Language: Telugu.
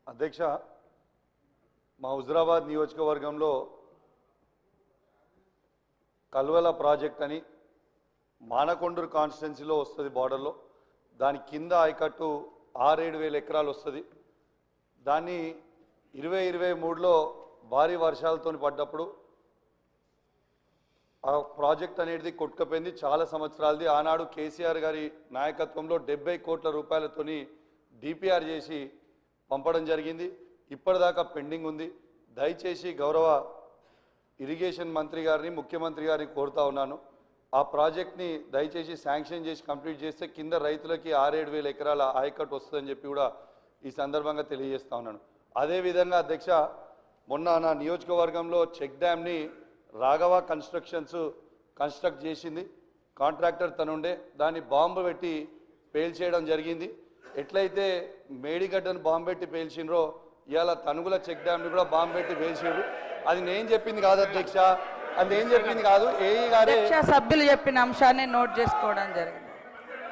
అధ్యక్ష, మా హుజురాబాద్ నియోజకవర్గంలో కల్వల ప్రాజెక్ట్ అని మానకొండూరు కాన్స్టిట్యున్సీలో వస్తుంది. బార్డర్లో దాని కింద ఆయకట్టు 6-7 ఎకరాలు వస్తుంది. దాన్ని 2023లో భారీ వర్షాలతో పడ్డప్పుడు ఆ ప్రాజెక్ట్ అనేది కొట్టుకుపోయింది. చాలా సంవత్సరాలది. ఆనాడు కేసీఆర్ గారి నాయకత్వంలో 70 కోట్ల రూపాయలతోని డిపిఆర్ చేసి పంపడం జరిగింది. ఇప్పటిదాకా పెండింగ్ ఉంది. దయచేసి గౌరవ ఇరిగేషన్ మంత్రి గారిని, ముఖ్యమంత్రి గారిని కోరుతా ఉన్నాను, ఆ ప్రాజెక్ట్ని దయచేసి శాంక్షన్ చేసి కంప్లీట్ చేస్తే కింద రైతులకి 6-7 ఎకరాల ఆయకట్టు వస్తుందని చెప్పి కూడా ఈ సందర్భంగా తెలియజేస్తా ఉన్నాను. అదేవిధంగా అధ్యక్ష, మొన్న నా నియోజకవర్గంలో చెక్ డ్యామ్ని రాఘవ కన్స్ట్రక్షన్స్ కన్స్ట్రక్ట్ చేసింది. కాంట్రాక్టర్ తనుండే దాన్ని బాంబు పెట్టి పేల్చేయడం జరిగింది. ఎట్లయితే మేడిగడ్డను బాంబు పెట్టి పేల్చిండ్రో ఇవాళ తనుగుల చెక్ డ్యామ్ని కూడా బాంబు పెట్టి పేల్చారు. అది నేను చెప్పింది కాదు అధ్యక్ష, అది నేను చెప్పింది కాదు, ఏఈ గారే సభ్యులు చెప్పిన అంశాన్ని నోట్ చేసుకోవడం జరిగింది.